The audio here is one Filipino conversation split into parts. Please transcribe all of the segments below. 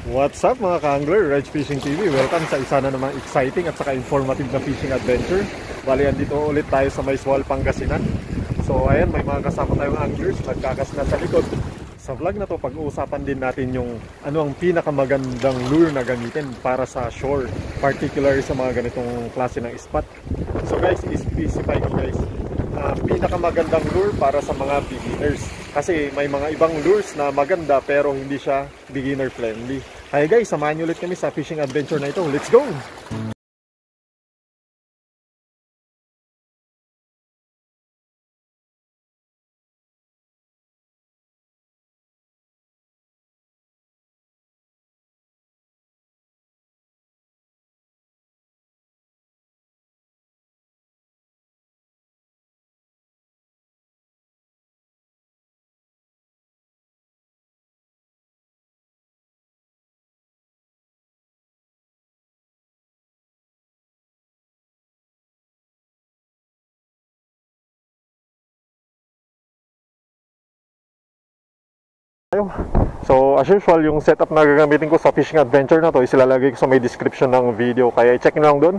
What's up mga ka-angler, Reg Fishing TV. Welcome sa isa na namang exciting at saka informative na fishing adventure. Bali, andito ulit tayo sa Maiswal, Pangasinan. So ayan, may mga kasama tayong anglers, nagkakas na sa likod. Sa vlog na to, pag-uusapan din natin yung ano ang pinakamagandang lure na gamitin para sa shore, particularly sa mga ganitong klase ng spot. So guys, i-specify ko guys, pinakamagandang lure para sa mga beginners. Kasi may mga ibang lures na maganda pero hindi siya beginner friendly. Hi guys, samahan niyo ulit kami sa fishing adventure na ito. Let's go! So as usual, yung setup na gagamitin ko sa fishing adventure na to is ilalagay ko sa may description ng video, kaya i-check nyo lang doon.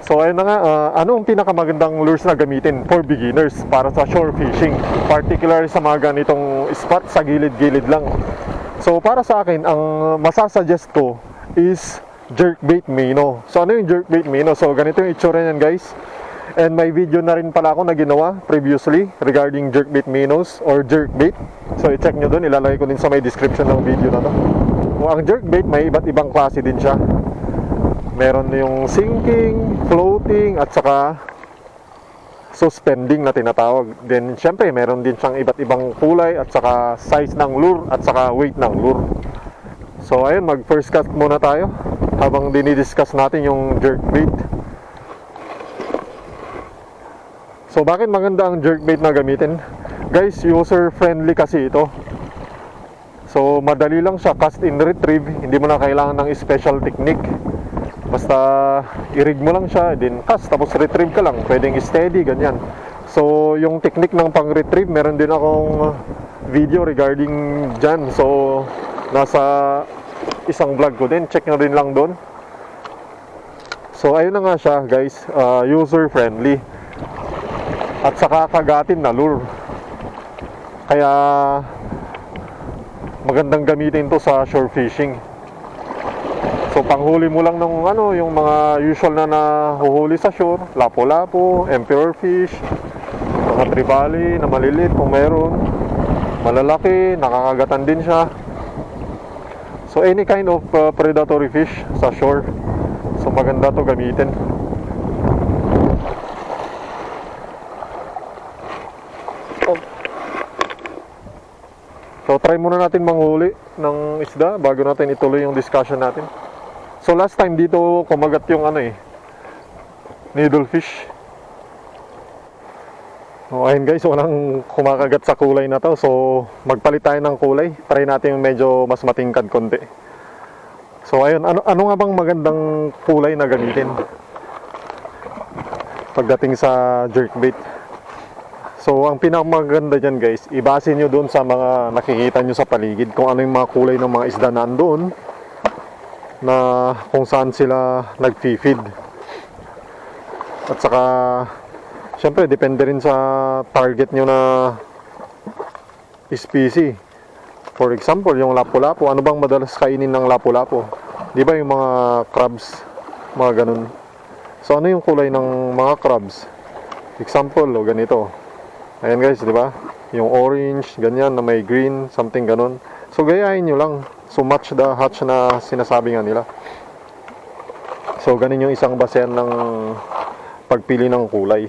So ayun na nga, ano ang pinakamagandang lures na gamitin for beginners para sa shore fishing, particularly sa mga ganitong spot sa gilid-gilid lang. So para sa akin, ang masasuggest ko is jerkbait minnow. So ano yung jerkbait minnow? So ganito yung itsura niyan guys. And may video na rin pala ako na ginawa previously regarding jerkbait minnows or jerkbait. So i-check nyo dun, ilalagay ko din sa may description ng video na to. Kung ang jerkbait, may iba't ibang klase din siya. Meron yung sinking, floating, at saka suspending na tinatawag. Then syempre meron din siyang iba't ibang kulay at saka size ng lure at saka weight ng lure. So ayun, mag first cast muna tayo habang dinidiscuss natin yung jerkbait. So bakit maganda ang jerkbait na gamitin? Guys, user friendly kasi ito. So madali lang siya, cast and retrieve. Hindi mo na kailangan ng special technique. Basta i-rig mo lang siya, then cast, tapos retrieve ka lang. Pwedeng steady, ganyan. So yung technique ng pang retrieve, meron din akong video regarding dyan. So nasa isang vlog ko din, check nyo din lang doon. So ayun na nga siya guys, user friendly at saka kagatin na lure, kaya magandang gamitin to sa shore fishing. So panghuli mo lang ng ano, yung mga usual na nahuhuli sa shore, lapu-lapu, emperor fish, mga trevally na maliliit kung meron, malalaki, nakakagatan din siya. So any kind of predatory fish sa shore, so maganda to gamitin. So try muna natin manghuli ng isda bago natin ituloy yung discussion natin. So last time dito kumagat yung needlefish. So ayun guys, walang kumakagat sa kulay na to. So magpalit tayo ng kulay. Try natin yung medyo mas matingkad konti. So ayun, ano nga bang magandang kulay na gamitin pagdating sa jerkbait? So ang pinakamaganda dyan guys, ibase nyo doon sa mga nakikita nyo sa paligid, kung ano yung mga kulay ng mga isda nandoon, na kung saan sila nag-feed. At saka syempre depende rin sa target nyo na species. For example, yung lapu-lapu, ano bang madalas kainin ng lapu-lapu? Di ba yung mga crabs, mga ganun. So ano yung kulay ng mga crabs? Example, ganito. Ayan guys, di ba? Yung orange, ganyan na may green, something ganun. So gayahin nyo lang. So match the hatch na sinasabi nga nila. So ganun yung isang basehan ng pagpili ng kulay.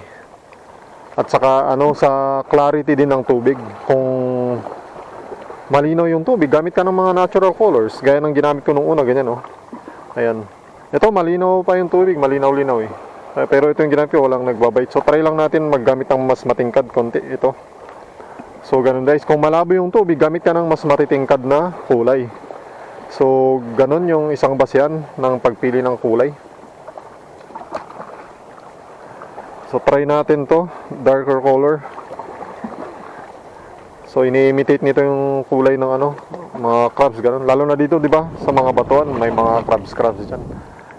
At saka sa clarity din ng tubig. Kung malinaw yung tubig, gamit ka ng mga natural colors. Gaya ng ginamit ko nung una, ganyan Ayan. Ito malinaw pa yung tubig, malinaw-linaw pero ito yung ginamit ko, walang nagbabite. So try lang natin maggamit ng mas matingkad konti ito. So ganun guys, kung malabo yung tubig, gamit ka ng mas matitingkad na kulay. So ganun yung isang basehan ng pagpili ng kulay. So try natin to, darker color. So ini-imitate nito yung kulay ng ano, mga crabs ganun. Lalo na dito, 'di ba? Sa mga batuan may mga crabs diyan.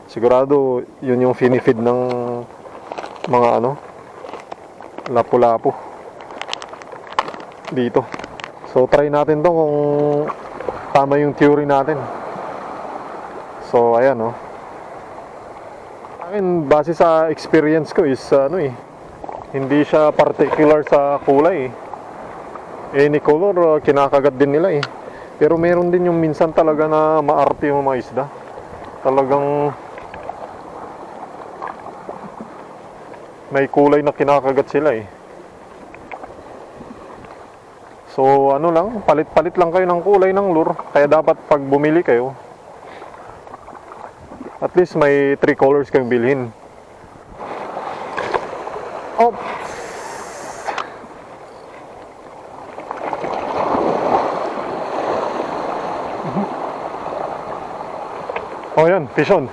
Sigurado 'yun yung finifeed ng mga ano, lapu-lapu dito. So try natin 'to kung tama yung theory natin. So ayan, oh. Akin base sa experience ko is ano hindi siya particular sa kulay. Any color, kinakagat din nila eh. Pero meron din yung minsan talaga na maarte yung mga isda. Talagang may kulay na kinakagat sila eh. So ano lang, palit-palit lang kayo ng kulay ng lure. Kaya dapat pag bumili kayo, at least may 3 colors kayong bilhin. Oh. Oh yan, fish on.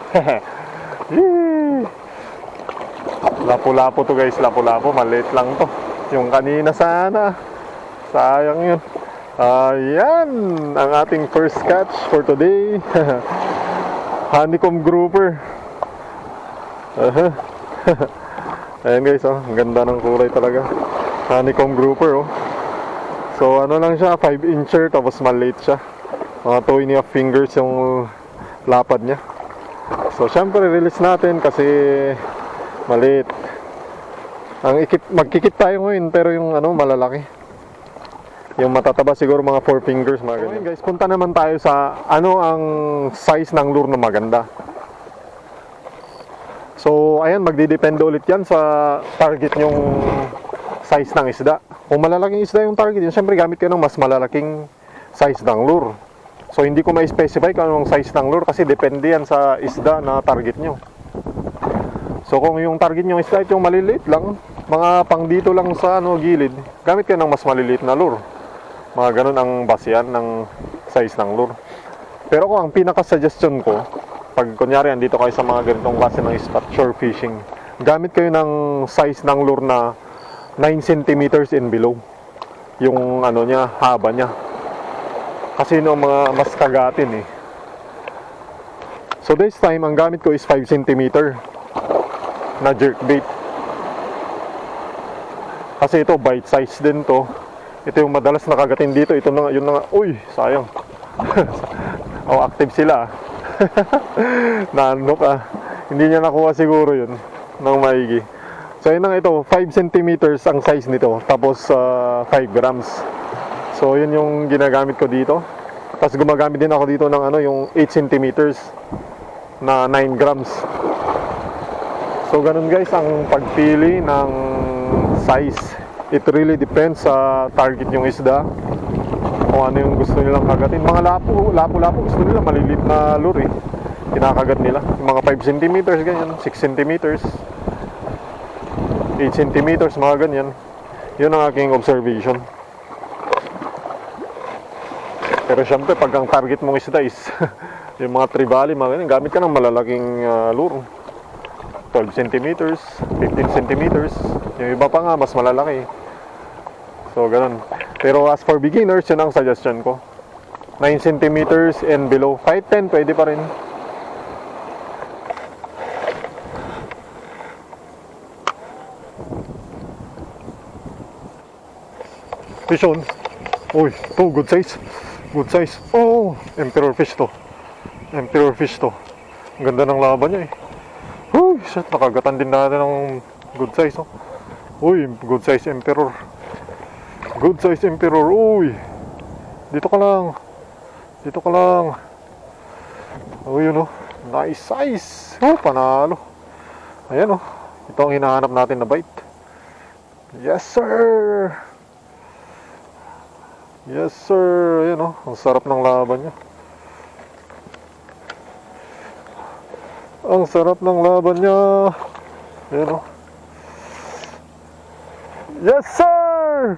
Lapu-lapu to guys, lapu-lapu. Maliit lang to. Yung kanina sana. Sayang yun. Ayan, ang ating first catch for today. Honeycomb grouper. Ayan guys, oh. Ang ganda ng kulay talaga. Honeycomb grouper, oh. So ano lang siya, 5-incher, tapos maliit siya. Mga 2.5 fingers yung lapad niya. So syempre release natin kasi maliit. Magkikip tayo ngayon, pero yung ano malalaki. Yung matataba siguro mga 4 fingers, mga ganyan. Okay guys, punta naman tayo sa ano ang size ng lure na maganda. So ayan, magdidepende ulit yan sa target yung size ng isda. Kung malalaking isda yung target yun, syempre gamit kayo ng mas malalaking size ng lure. So hindi ko ma-specify kung anong size ng lure kasi depende yan sa isda na target nyo. So kung yung target nyo isda yung maliliit lang, mga pang dito lang sa ano, gilid, gamit kayo ng mas maliliit na lure. Mga ganun ang basehan ng size ng lure. Pero kung ang pinaka-suggestion ko, pag kunyari andito kayo sa mga ganitong klase ng spot, shore fishing, gamit kayo ng size ng lure na 9 cm and below. Yung ano niya, haba niya. Kasi no, mga mas kagatin eh. So this time, ang gamit ko is 5 cm na jerkbait. Kasi ito, bite size din to. Ito yung madalas nakagatin dito. Ito na, yun na nga. Uy, sayang. Oh, active sila. Naano ka. Hindi niya nakuha siguro yun ng maigi. So yun na nga, ito, 5 cm ang size nito. Tapos 5 grams. So yun yung ginagamit ko dito. Tapos gumagamit din ako dito ng ano, yung 8 cm na 9 grams. So ganun guys ang pagpili ng size. It really depends sa target yung isda. Kung ano yung gusto nilang kagatin. Mga lapu-lapu gusto nila malilit na lure eh. Kinakagat nila. Yung mga 5 cm ganyan, 6 cm, 8 cm, mga ganyan. Yun ang aking observation. Pero syempre, pag ang target mong isda is yung mga trevally, mga ganyan, gamit ka ng malalaking lure. 12 cm, 15 cm. Yung iba pa nga, mas malalaki. So, ganun. Pero as for beginners, yun ang suggestion ko. 9 cm and below. Kahit 10, pwede pa rin. Fish on. Uy, ito, good size. Good size. Oh, emperor fish to. Emperor fish to. Ang ganda ng laban niya eh. Uy, shit, nakagatan din natin ng good size, oh. Uy, good size emperor. Good size emperor. Uy, dito ka lang. Dito ka lang. Uy, yun, oh. Nice size. Oh, panalo. Ayan, oh. Ito ang hinahanap natin na bite. Yes, sir. Yes, sir. Ayan, oh. Ang sarap ng laban niya. Ang sarap ng laban niya. Ayan, oh. Yes, sir!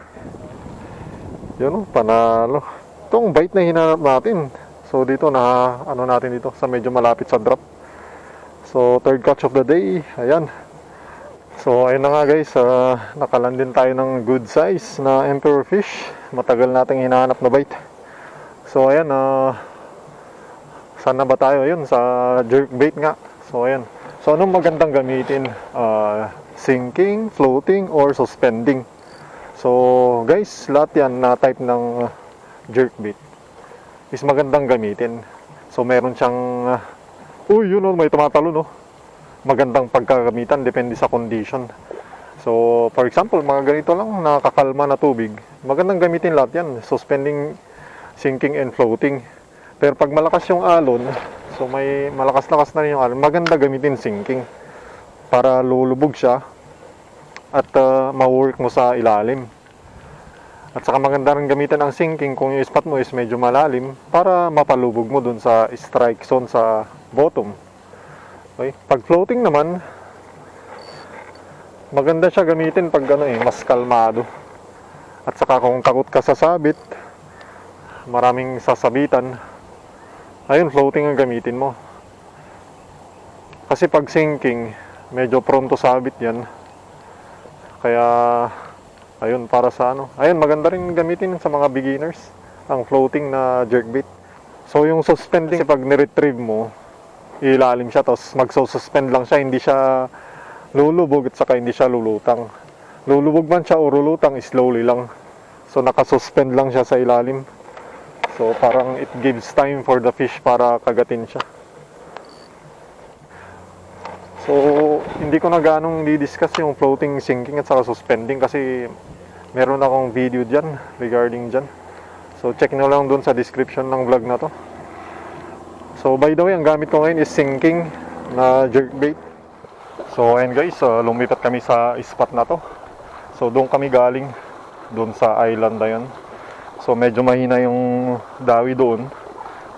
Yan, oh. Panalo. Itong bite na hinanap natin. So, dito na, ano natin dito, sa medyo malapit sa drop. So, third catch of the day. Ayan. So, ayun na nga guys. Nakalandin tayo ng good size na emperor fish. Matagal nating hinahanap na bite. So ayan, saan na ba tayo? Ayun, sa jerkbait nga. So ayan. So anong magandang gamitin? Sinking, floating, or suspending? So guys, lahat yan na type ng jerkbait is magandang gamitin. So meron siyang yun o, may tumatalo no. Magandang pagkagamitan, depende sa condition. So for example, mga ganito lang, nakakalma na tubig, magandang gamitin lahat yan. Suspending, sinking, and floating. Pero pag malakas yung alon, so may malakas-lakas na rin yung alon, maganda gamitin sinking para lulubog siya at ma-work mo sa ilalim. At saka maganda rin gamitin ang sinking kung yung spot mo is medyo malalim para mapalubog mo dun sa strike zone sa bottom. Okay? Pag floating naman, maganda siya gamitin pag mas kalmado. At saka kung takot ka sa sabit, maraming sasabitan, ayun, floating ang gamitin mo. Kasi pag sinking, medyo prone to sabit yan. Kaya ayun, para sa ayun, maganda rin gamitin sa mga beginners ang floating na jerkbait. So yung suspending, kasi pag ni-retrieve mo, ilalim siya, tapos magsususpend lang siya, hindi siya lulubog at saka hindi siya lulutang. Lulubog man siya o lulutang, slowly lang. So nakasuspend lang siya sa ilalim. So parang it gives time for the fish para kagatin siya. So hindi ko na ganong di-discuss yung floating, sinking at saka suspending kasi meron akong video dyan regarding dyan. So check nyo lang dun sa description ng vlog na to. So by the way, ang gamit ko ngayon is sinking na jerkbait. So ayun guys, lumipat kami sa spot na to. So doon kami galing, doon sa island na yun. So medyo mahina yung dawi doon,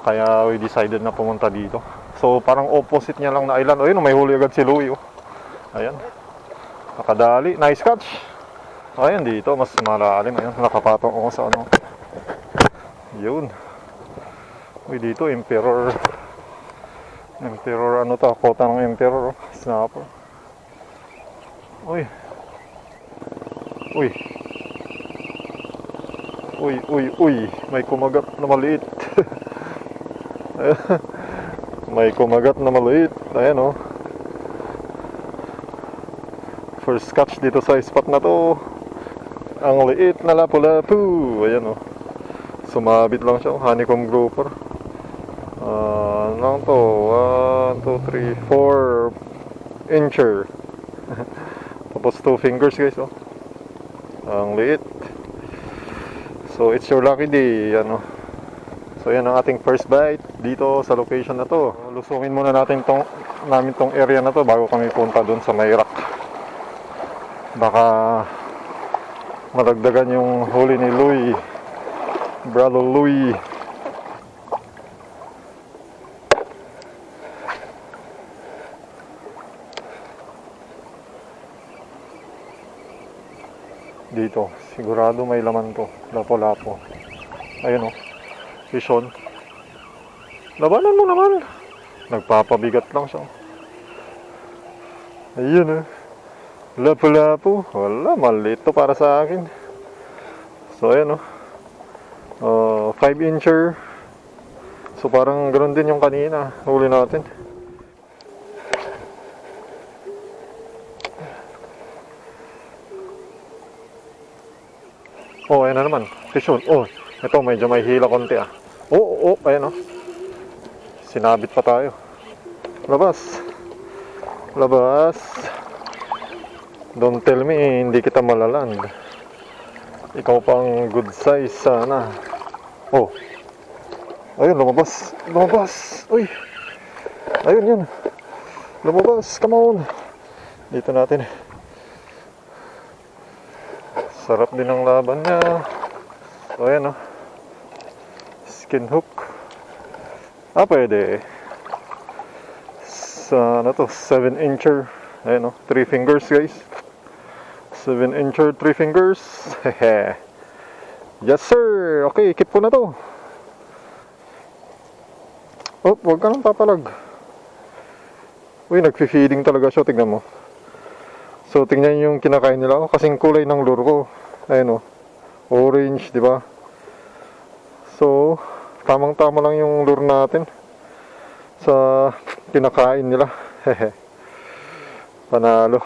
kaya we decided na pumunta dito. So parang opposite niya lang na island. Ayun, may huli agad si Louie. Ayan, nakadali, nice catch. Ayan, dito mas malalim. Ayan, nakapatong ako sa yun. Uy, dito emperor to, kota ng emperor, snapper. Uy, may kumagat na maliit. May kumagat na maliit. Ayan first catch dito sa spot na to. Ang liit na lapu-lapu. Ayan sumabit lang siya. Honeycomb grouper. Lang to 1, 2, 3, 4 incher. Tapos 2 fingers guys. Ang liit. So it's your lucky day. So yan ang ating first bite dito sa location na to. Lusungin muna natin namin tong area na to bago kami punta doon sa may rock. Baka madagdagan yung huli ni Louie, brother Louie. Dito, sigurado may laman to. Lapo-lapo. Ayun fish on. Labanan mo naman. Nagpapabigat lang siya. Ayun lapu-lapu. Wala, maliit to para sa akin. So ayan 5 incher. So parang ganoon din yung kanina huli natin. Ayan na naman, fish on. Ito medyo may hila konti ayan sinabit pa tayo. Labas. Don't tell me hindi kita malaland. Ikaw pang good size sana. Ayun, lumabas. Uy, ayun yun, lumabas. Come on, dito natin. Sarap din ang laban niya. So ayan skin hook. Pwede. Sa 7 incher. Ayan 3 fingers guys. 7 incher, 3 fingers. Yes sir. Okay, keep ko na to. Wag ka nang papalag. Uy, nagfi-feeding talaga siya. Tignan mo. So tingnan yung kinakain nila. Kasing kulay ng lure ko. Ayan Orange, di ba? So, tamang-tama lang yung lure natin sa kinakain nila. Hehe. Panalo.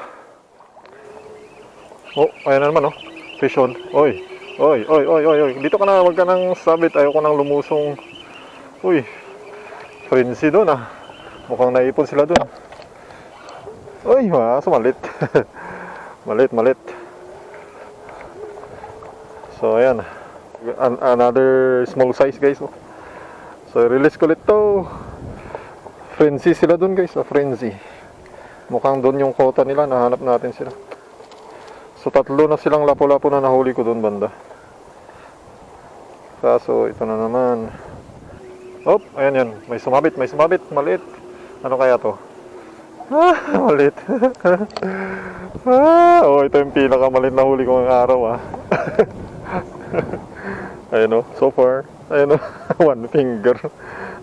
Oh, ayan na naman, oh. Fish on. Oy. Oy, oy, oy, oy, oy. Dito ka na, wag ka nang sabit. Ayoko nang lumusong. Uy. Frenzy doon, ah. Mukhang naipon sila doon. Uy, sumalit. Malit. So, ayan. Another small size, guys, oh. So, release ko ulit to. Frenzy sila doon, guys, ah. Frenzy. Mukhang doon yung quota nila. Nahanap natin sila. So, 3 na silang lapu-lapu na nahuli ko doon banda. Kaso, ito na naman. Oh, ayan yan. May sumabit. Maliit. Ano kaya to? Maliit. Oh, ito yung pinakamaliit na huli ko ngayong araw, ah. Ayun, oh. So far. Ayun, oh. 1 finger.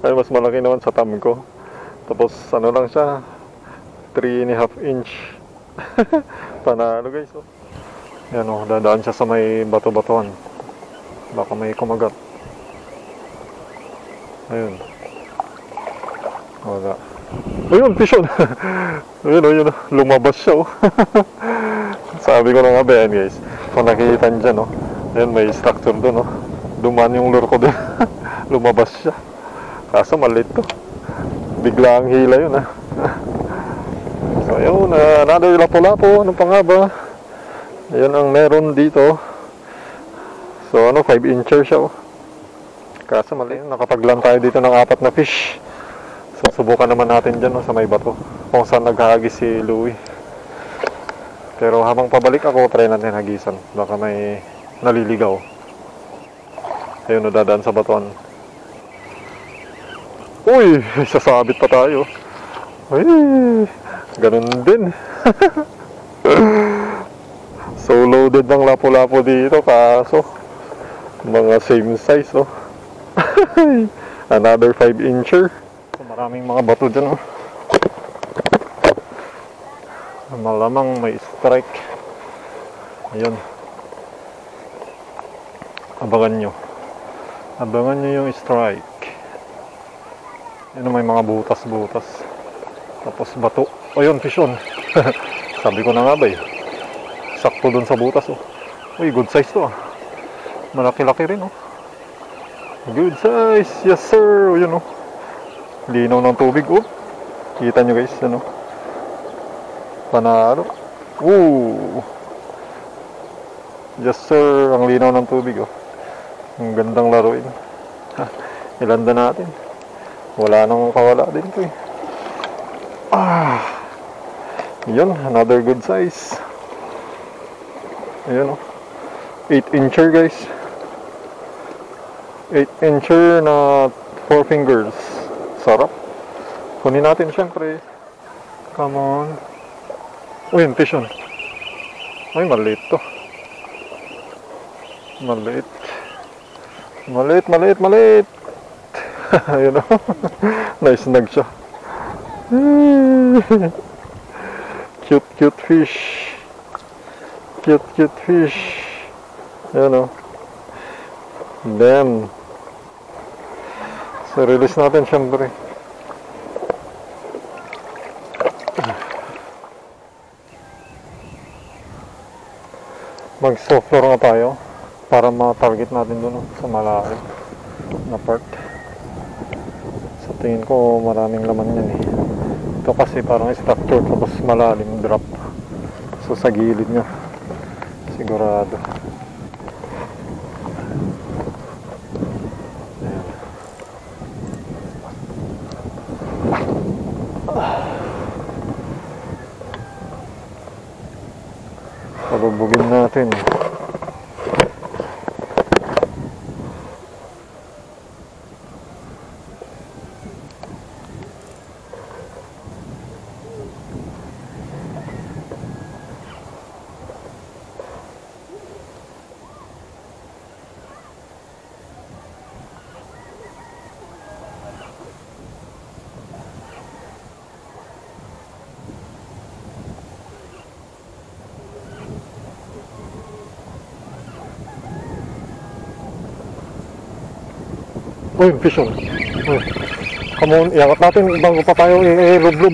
Ay, mas malaki naman sa thumb ko. Tapos, ano lang siya. 3.5 inch. Panalo, guys, oh. Yan, oh, dadaan siya sa may bato-batuan. Baka may kumagat. Ayun. Wala. Ayun, fish on. Ayun, lumabas siya, oh. Sabi ko na nga ba yan, guys. Kung nakikita nyo dyan, oh. Ayun, may structure doon, oh. Dumaan yung lure ko doon. Lumabas siya. Kaso maliit to. Bigla ang hila yun, ah. So, ayun, another lapo-lapo. Ano pa nga ba? Ayan ang meron dito. So, 5 incher siya, oh. Kaso mali. Nakapaglan tayo dito ng 4 na fish. So, subukan naman natin dyan, oh, sa may bato. Kung saan naghahagis si Louie. Pero habang pabalik ako, try natin hagisan. Baka may naliligaw. Ayun, dadaan sa batuan. Uy! Sasabit pa tayo. Uy! Ganun din. So loaded ng lapo-lapo dito, kaso mga same size, oh. Another 5 incher. So, maraming mga bato dyan, oh. Malamang may strike. Ayun. Abangan nyo yung strike. Ayun, may mga butas-butas. Tapos bato. Ayun, fish on. Sabi ko na nga ba, eh. Sakto dun sa butas, oh. Uy, good size to, ah. Malaki-laki rin, oh. Good size. Yes, sir. Yun, oh. Linaw ng tubig, oh. Kita nyo, guys, ano. Panalo. Ooh. Yes, sir. Ang linaw ng tubig, oh. Ang gandang laruin. Ilanda natin. Wala nang kawala din to, eh. Yun, another good size. Ayan, oh. 8 incher, guys. 8 incher na 4 fingers. Sarap. Kunin natin, syempre. Come on. Uy, yung fish on. Ay, maliit to. Maliit. Ayan, oh. Nice nag siya. Cute fish. Cute fish. Ayan, oh. Damn. So, release natin, syempre. Mag soft floor na tayo para ma-target natin dun, sa malalim na part. Sa tingin ko maraming laman yan, eh. Ito kasi parang structure tapos malalim drop. So sa gilid nyo sigurado. Pabubugin natin. Uy, fish on. Uy. Come on, iangat natin bago pa tayo i-lublob.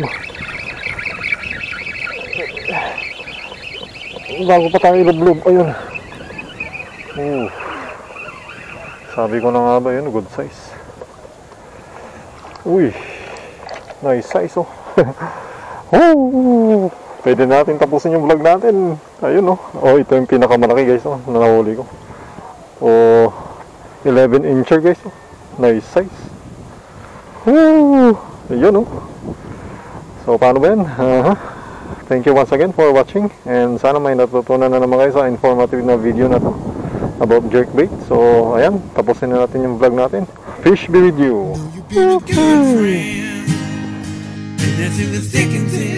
Bago pa tayo i-lublob. Ayun. Sabi ko na nga ba yun, good size. Uy, nice size oh. Pwede natin tapusin yung vlog natin. Ayun oh. Oh, ito yung pinakamalaki guys oh, na nahuli ko. Oh, 11 incher guys oh. Nice size. Ayun oh. So paano ba yan? Thank you once again for watching. And sana may natutunan na naman kayo sa informative na video na to about jerkbait. So ayan, tapusin na natin yung vlog natin. Fish be with you. You've been a good friend, and nothing was taken to